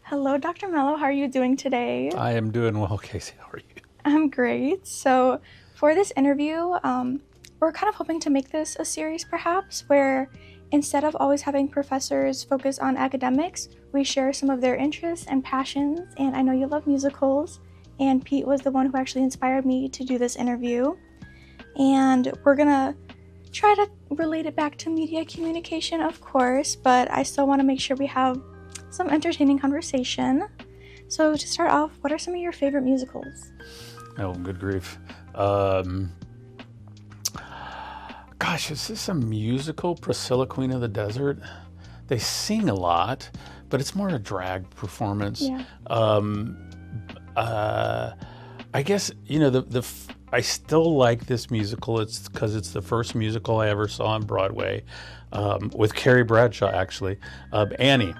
Hello, Dr. Mello. How are you doing today? I am doing well, Casey. How are you? I'm great. So, for this interview, we're kind of hoping to make this a series perhaps where instead of always having professors focus on academics, we share some of their interests and passions. And I know you love musicals, and Pete was the one who actually inspired me to do this interview. And we're gonna try to relate it back to media communication, of course, but I still want to make sure we have some entertaining conversation. So to start off, what are some of your favorite musicals? Oh, good grief. Gosh, is this a musical, Priscilla, Queen of the Desert? They sing a lot, but it's more a drag performance. Yeah. I guess, I still like this musical. It's because it's the first musical I ever saw on Broadway, with Carrie Bradshaw, actually, Annie.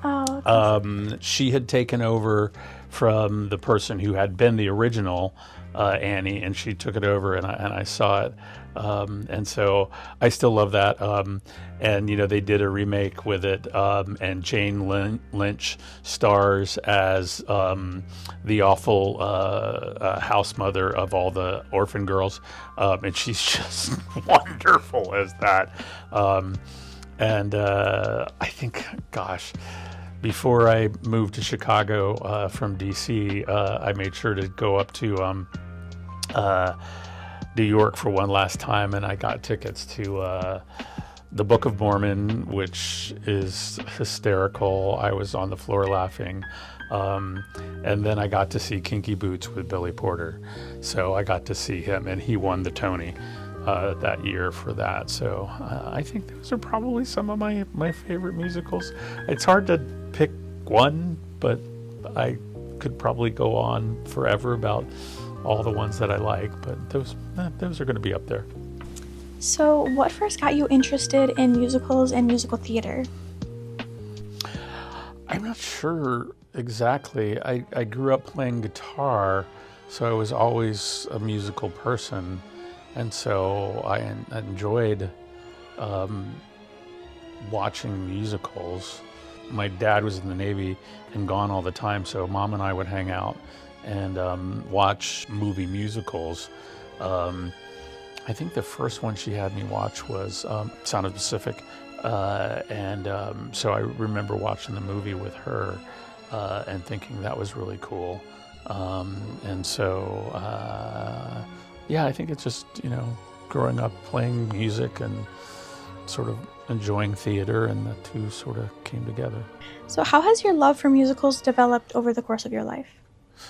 Oh, She had taken over from the person who had been the original Annie, and she took it over, and I saw it, and so I still love that. And they did a remake with it, and Jane Lynch stars as the awful house mother of all the orphan girls, and she's just wonderful as that. And I think, gosh, before I moved to Chicago from DC, I made sure to go up to New York for one last time, and I got tickets to the Book of Mormon, which is hysterical. I was on the floor laughing. And then I got to see Kinky Boots with Billy Porter. So I got to see him, and he won the Tony that year for that. So I think those are probably some of my favorite musicals. It's hard to pick one, but I could probably go on forever about all the ones that I like, but those are going to be up there. so what first got you interested in musicals and musical theater? I'm not sure exactly. I grew up playing guitar, so I was always a musical person. And so I enjoyed watching musicals. My dad was in the Navy and gone all the time, so Mom and I would hang out and watch movie musicals. I think the first one she had me watch was Sound of the Pacific. So I remember watching the movie with her and thinking that was really cool. Yeah, I think it's just, growing up playing music and sort of enjoying theater, and the two sort of came together. So how has your love for musicals developed over the course of your life?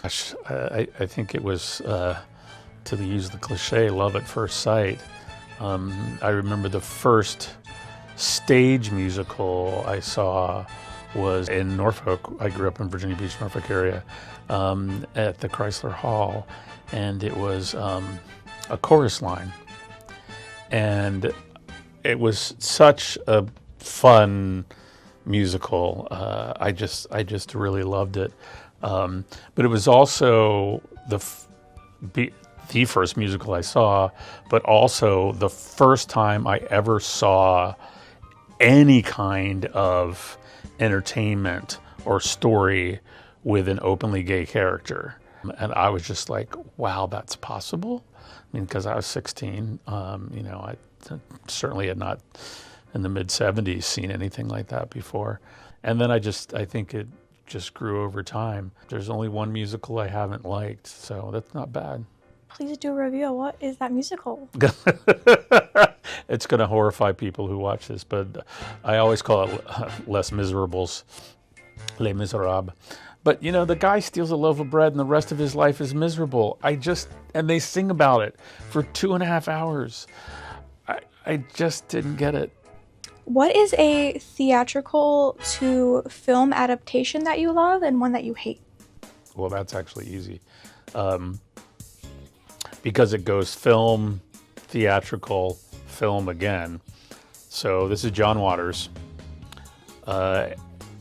Gosh, I think it was, to use the cliche, love at first sight. I remember the first stage musical I saw was in Norfolk. I grew up in Virginia Beach, Norfolk area, at the Chrysler Hall, and it was a chorus line. And it was such a fun musical. I just really loved it. But it was also the first musical I saw, but also the first time I ever saw any kind of entertainment or story with an openly gay character. And I was just like, wow, that's possible? I mean, because I was 16, I certainly had not in the mid-'70s seen anything like that before. And then I think it just grew over time. There's only one musical I haven't liked, so that's not bad. Please do reveal, what is that musical? It's going to horrify people who watch this, but I always call it Les Miserables, Les Miserables. But, the guy steals a loaf of bread and the rest of his life is miserable. And they sing about it for 2.5 hours. I just didn't get it. What is a theatrical to film adaptation that you love and one that you hate? Well, that's actually easy. Because it goes film, theatrical, film again. So this is John Waters.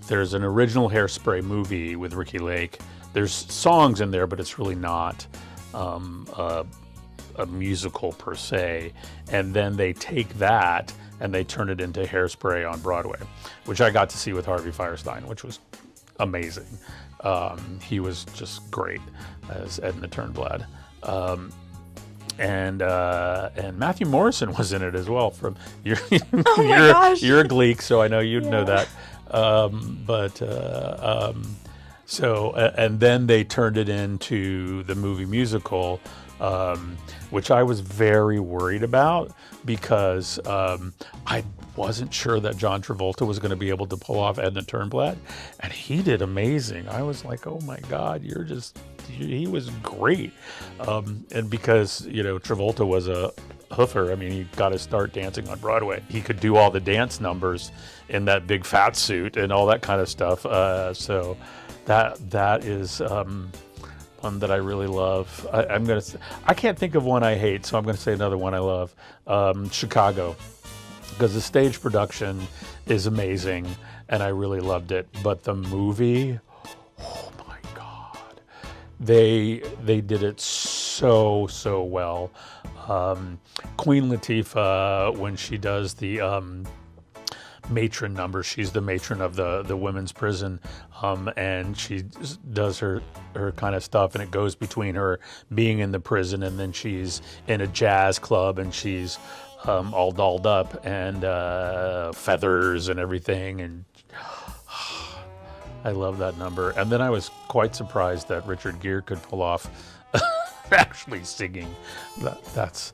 There's an original Hairspray movie with Ricky Lake. There's songs in there, but it's really not a musical per se. And then they take that and they turn it into Hairspray on Broadway, which I got to see with Harvey Fierstein, which was amazing. He was just great as Edna Turnblad. And Matthew Morrison was in it as well. From you're you're a Gleek, so I know you'd know that. So and then they turned it into the movie musical, which I was very worried about because I wasn't sure that John Travolta was going to be able to pull off Edna Turnblad, and he did amazing. I was like, oh my God, he was great. And because, Travolta was a hoofer, I mean, he got to start dancing on Broadway. He could do all the dance numbers in that big fat suit and all that kind of stuff. So that is one that I really love. I can't think of one I hate, so I'm going to say another one I love. Chicago, because the stage production is amazing, and I really loved it. But the movie, oh my God, they did it so well. Queen Latifah, when she does the matron number, she's the matron of the women's prison, and she does her kind of stuff, and it goes between her being in the prison and then she's in a jazz club and she's all dolled up and feathers and everything, and I love that number. And then I was quite surprised that Richard Gere could pull off actually singing. That's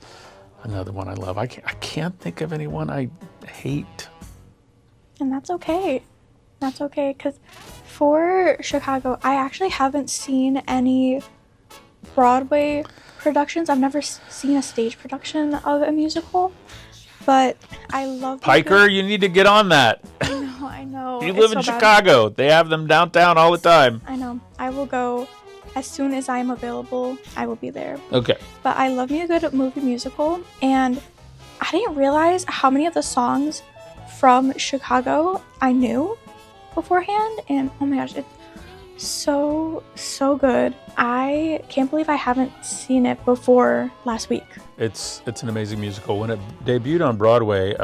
another one I love. I can't think of anyone I hate. And that's okay. That's okay, because for Chicago, I actually haven't seen any Broadway productions. I've never seen a stage production of a musical, but I love Piker, you need to get on that. I know. You live in Chicago. They have them downtown all the time. I know. I will go as soon as I am available. I will be there. Okay. But I love me a good movie musical, and I didn't realize how many of the songs from Chicago I knew beforehand, and oh my gosh, it's so good. I can't believe I haven't seen it before last week. It's an amazing musical. When it debuted on Broadway,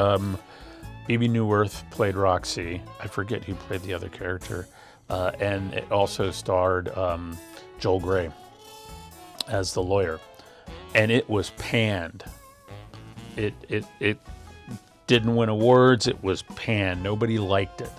Bebe Neuwirth played Roxy. I forget who played the other character, and it also starred Joel Grey as the lawyer, and it was panned. It didn't win awards. It was panned. Nobody liked it.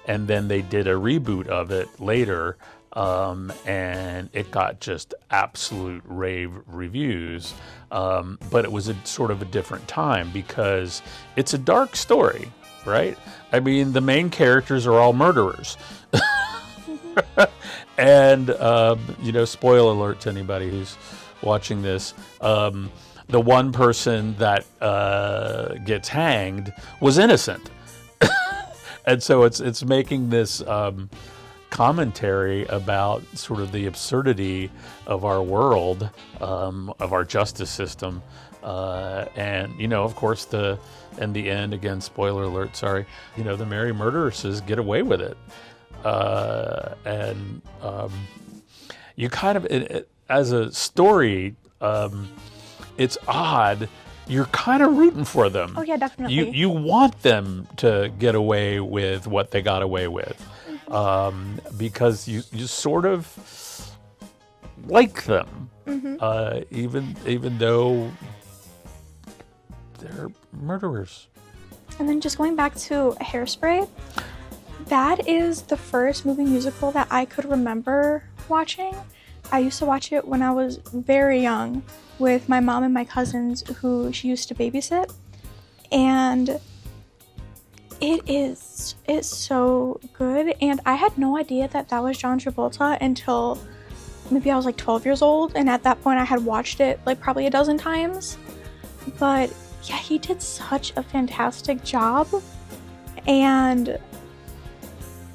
And then they did a reboot of it later, and it got just absolute rave reviews. But it was a sort of a different time because it's a dark story, right? I mean, the main characters are all murderers. And, spoiler alert to anybody who's watching this, the one person that gets hanged was innocent. And so it's making this commentary about sort of the absurdity of our world, of our justice system. And, of course, in the end, again, spoiler alert, sorry, the merry murderesses get away with it. You kind of, as a story, it's odd. You're kind of rooting for them. Oh yeah, definitely. You want them to get away with what they got away with, because you sort of like them, even though they're murderers. And then just going back to Hairspray, that is the first movie musical that I could remember watching. I used to watch it when I was very young with my mom and my cousins who she used to babysit. And it's so good. And I had no idea that was John Travolta until maybe I was like 12 years old. And at that point I had watched it like probably a dozen times. But yeah, he did such a fantastic job. And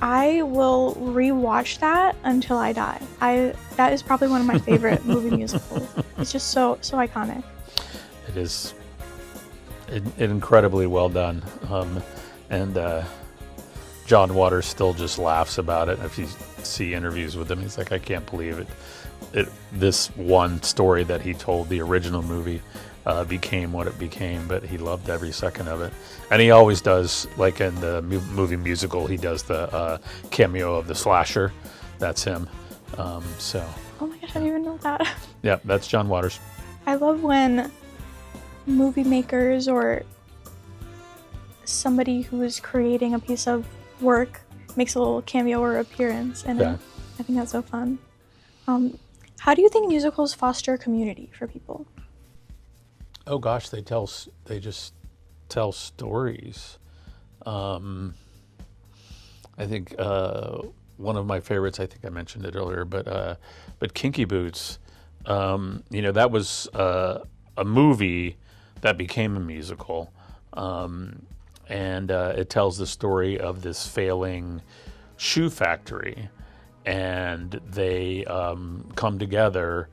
I will rewatch that until I die. That is probably one of my favorite movie musicals. It's just so iconic. It is incredibly well done. And John Waters still just laughs about it. If you see interviews with him, he's like, I can't believe it. This one story that he told, the original movie, became what it became, but he loved every second of it. And he always does, like in the movie musical, he does the cameo of the slasher. That's him. So. Oh my gosh, I didn't even know that. Yeah, that's John Waters. I love when movie makers or somebody who is creating a piece of work makes a little cameo or appearance, and Yeah. I think that's so fun. How do you think musicals foster community for people? Oh gosh, they just tell stories. I think one of my favorites, I think I mentioned it earlier, but Kinky Boots, that was a movie that became a musical, and it tells the story of this failing shoe factory, and they come together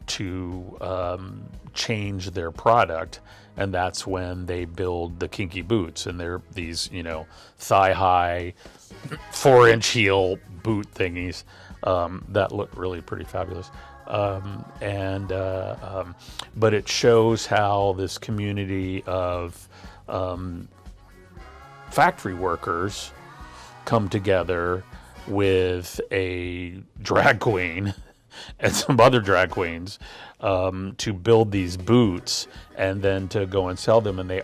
to change their product, and that's when they build the Kinky Boots, and they're these thigh-high 4-inch heel boot thingies that look really pretty fabulous. But it shows how this community of factory workers come together with a drag queen and some other drag queens to build these boots and then to go and sell them. And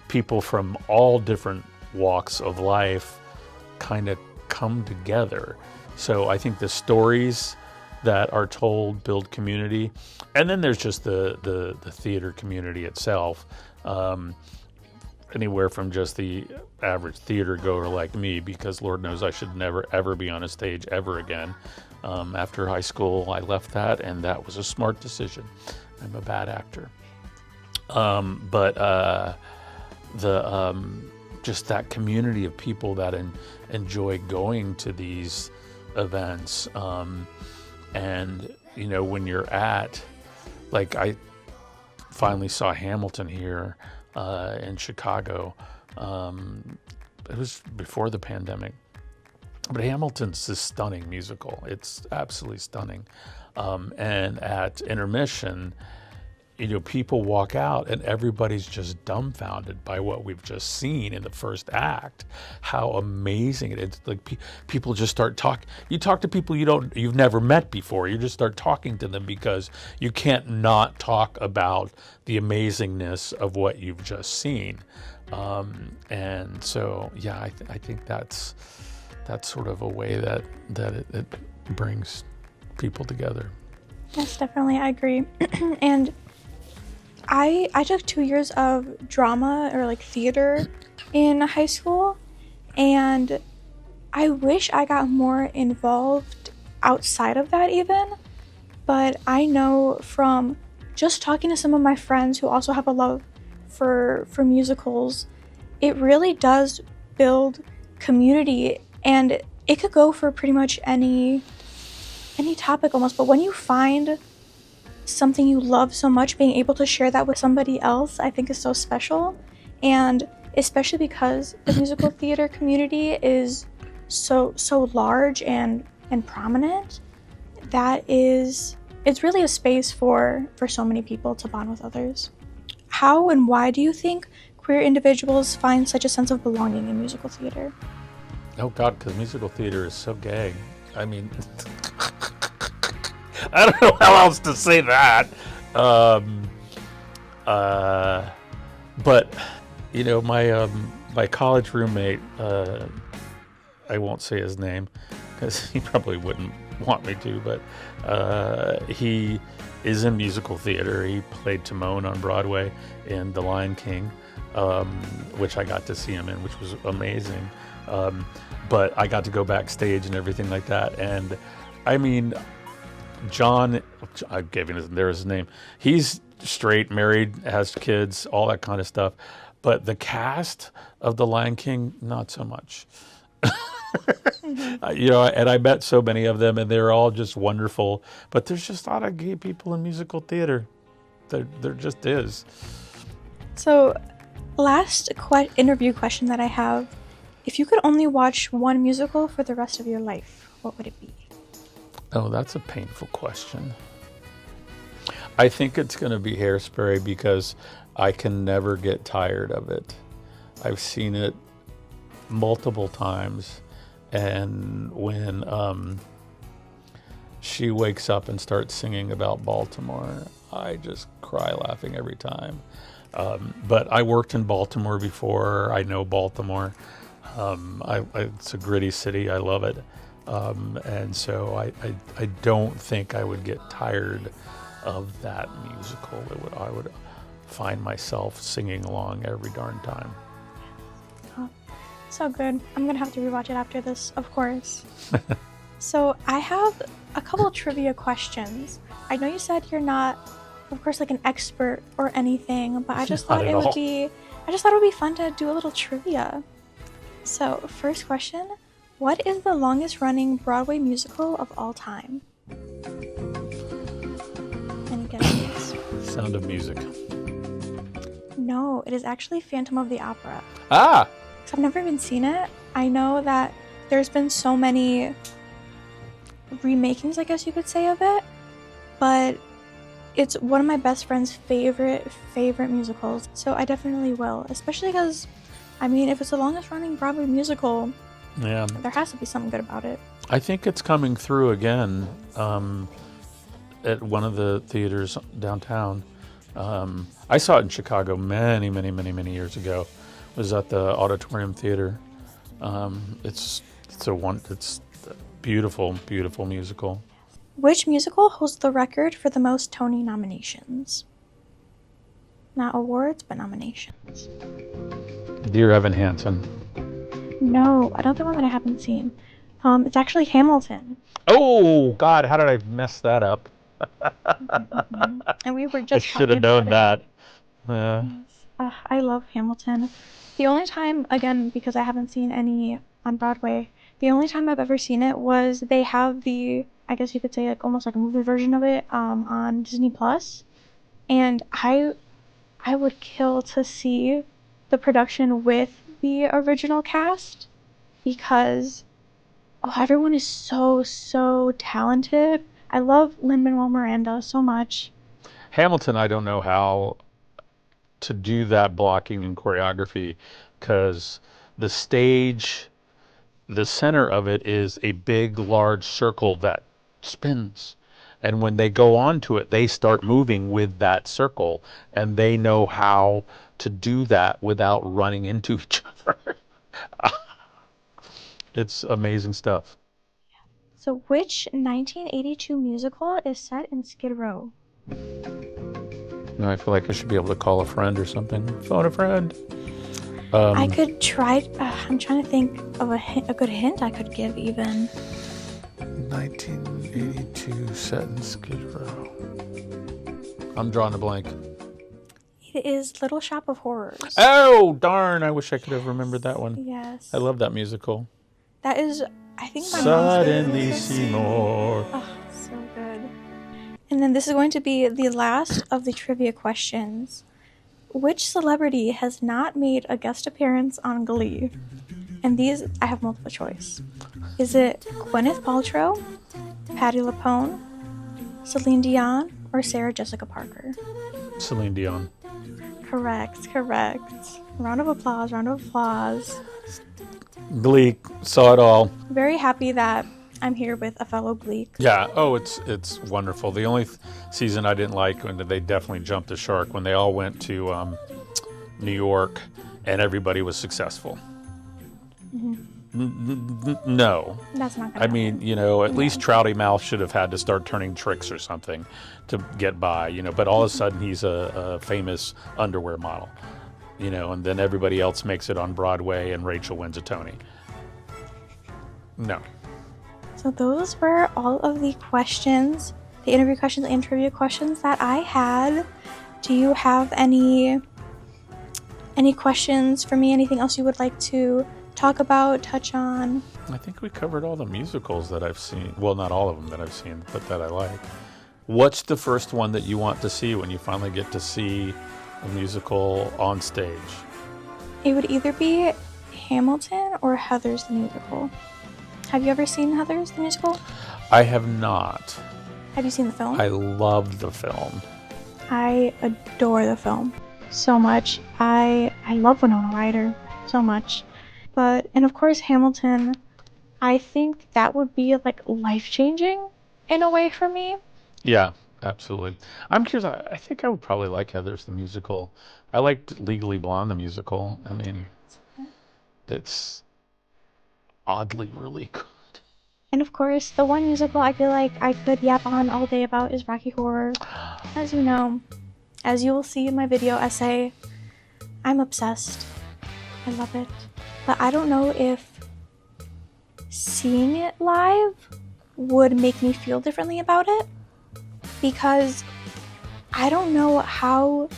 people from all different walks of life kind of come together. So I think the stories that are told build community. And then there's just the theater community itself. Anywhere from just the average theater goer like me, because Lord knows I should never, ever be on a stage ever again. After high school, I left that, and that was a smart decision. I'm a bad actor. Just that community of people that enjoy going to these events. And, when you're like I finally saw Hamilton here in Chicago. It was before the pandemic. But Hamilton's this stunning musical. It's absolutely stunning. And at intermission, people walk out and everybody's just dumbfounded by what we've just seen in the first act. How amazing it is. Like people just start talking. You talk to people you've never met before. You just start talking to them because you can't not talk about the amazingness of what you've just seen. And so, yeah, I think that's sort of a way that it brings people together. Yes, definitely, I agree. And I took 2 years of drama or theater in high school, and I wish I got more involved outside of that even, but I know from just talking to some of my friends who also have a love for musicals, it really does build community, and it could go for pretty much any topic almost, but when you find something you love so much, being able to share that with somebody else, I think is so special. And especially because the musical theater community is so large and prominent, it's really a space for so many people to bond with others. How and why do you think queer individuals find such a sense of belonging in musical theater? Oh God, because musical theater is so gay. I mean, I don't know how else to say that. But my college roommate, I won't say his name because he probably wouldn't want me to, but he is in musical theater. He played Timon on Broadway in The Lion King, which I got to see him in, which was amazing. But I got to go backstage and everything like that. And I mean, John, I gave him his name. He's straight, married, has kids, all that kind of stuff. But the cast of The Lion King, not so much. And I met so many of them, and they're all just wonderful. But there's just a lot of gay people in musical theater. There just is. So, last interview question that I have: if you could only watch one musical for the rest of your life, what would it be? Oh, that's a painful question. I think it's going to be Hairspray because I can never get tired of it. I've seen it multiple times, and when she wakes up and starts singing about Baltimore, I just cry laughing every time. But I worked in Baltimore before. I know Baltimore. It's a gritty city. I love it. And so I don't think I would get tired of that musical. I would find myself singing along every darn time. Oh, so good. I'm going to have to rewatch it after this, of course. So I have a couple trivia questions. I know you said you're not, of course, like an expert or anything, but I just thought it would be fun to do a little trivia. So, first question, what is the longest running Broadway musical of all time? Any guesses? Sound of Music. No, it is actually Phantom of the Opera. Ah! So I've never even seen it. I know that there's been so many remakings, I guess you could say, of it, but it's one of my best friend's favorite musicals, so I definitely will, especially because, I mean, if it's the longest running Broadway musical, yeah, there has to be something good about it. I think it's coming through again at one of the theaters downtown. I saw it in Chicago many years ago. It was at the Auditorium Theater. It's a beautiful musical. Which musical holds the record for the most Tony nominations? Not awards, but nominations. Dear Evan Hansen. No, I don't think one that I haven't seen. It's actually Hamilton. Oh, God, how did I mess that up? And we were just I should have known that. Yeah. Yes. I love Hamilton. The only time, again, because I haven't seen any on Broadway, the only time I've ever seen it was they have the, I guess you could say, like almost like a movie version of it on Disney Plus, and I would kill to see the production with the original cast because everyone is so talented. I love Lin-Manuel Miranda so much. Hamilton, I don't know how to do that blocking and choreography because the stage, the center of it is a big, large circle that spins. And when they go onto it, they start moving with that circle, and they know how to do that without running into each other. It's amazing stuff. So which 1982 musical is set in Skid Row? I feel like I should be able to call a friend or something. Phone a friend. I could try. I'm trying to think of a good hint I could give even. 1982 set in Skid Row. I'm drawing a blank. It is Little Shop of Horrors. Oh, darn. I wish I could have remembered that one. Yes. I love that musical. That is, I think, my Suddenly Seymour. Oh, so good. And then this is going to be the last of the trivia questions. Which celebrity has not made a guest appearance on Glee? And these, I have multiple choice. Is it Gwyneth Paltrow, Patti LuPone, Celine Dion, or Sarah Jessica Parker? Celine Dion. Correct. Round of applause. Glee, saw it all. Very happy that I'm here with a fellow Glee. Yeah, it's wonderful. The only season I didn't like, when they definitely jumped the shark, when they all went to New York and everybody was successful. Mm-hmm. No. That's not gonna I mean, at least Trouty Mouth should have had to start turning tricks or something to get by, but all of a sudden he's a famous underwear model, and then everybody else makes it on Broadway and Rachel wins a Tony. No. So those were all of the questions, the interview questions and trivia questions that I had. Do you have any questions for me? Anything else you would like to talk about, touch on? I think we covered all the musicals that I've seen. Well, not all of them that I've seen, but that I like. What's the first one that you want to see when you finally get to see a musical on stage? It would either be Hamilton or Heathers the musical. Have you ever seen Heathers the musical? I have not. Have you seen the film? I loved the film. I adore the film so much. I love Winona Ryder so much. And of course Hamilton, I think that would be like life-changing in a way for me. Yeah, absolutely. I'm curious. I think I would probably like Heathers the musical. I liked Legally Blonde the musical. I mean, it's oddly really good. And of course, the one musical I feel like I could yap on all day about is Rocky Horror. As you know, as you will see in my video essay, I'm obsessed. I love it. But I don't know if seeing it live would make me feel differently about it, because I don't know how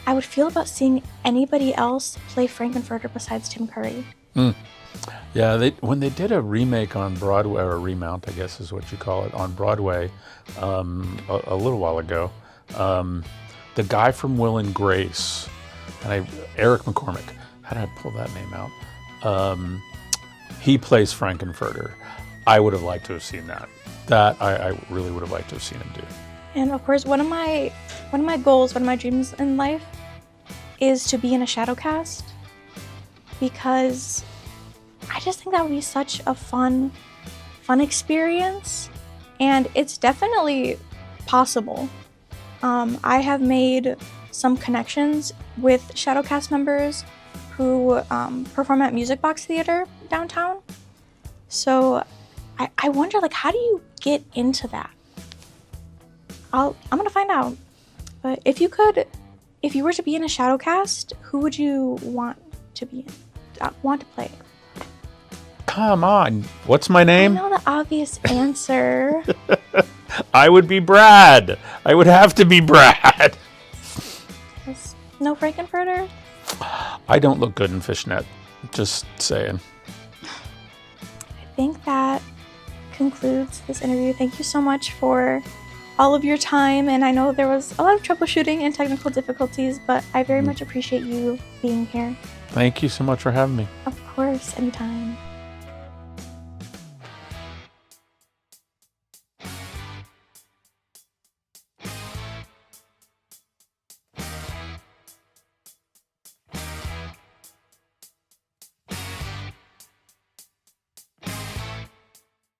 I would feel about seeing anybody else play Frankenfurter besides Tim Curry. Yeah, when they did a remake on Broadway, or a remount, I guess is what you call it, on Broadway a little while ago, the guy from Will and Grace, Eric McCormick, how did I pull that name out? He plays Frankenfurter. I would have liked to have seen that. That I really would have liked to have seen him do. And of course, one of my goals, one of my dreams in life is to be in a shadow cast, because I just think that would be such a fun experience, and it's definitely possible. I have made some connections with shadow cast members who perform at Music Box Theater downtown. So I wonder, like, how do you get into that? I'm gonna find out. But if you were to be in a shadow cast, who would you want to play? Come on, what's my name? I know the obvious answer. I would be Brad. I would have to be Brad. No Frankenfurter? I don't look good in fishnet. Just saying. I think that concludes this interview. Thank you so much for all of your time, and I know there was a lot of troubleshooting and technical difficulties, but I very much appreciate you being here. Thank you so much for having me. Of course, anytime.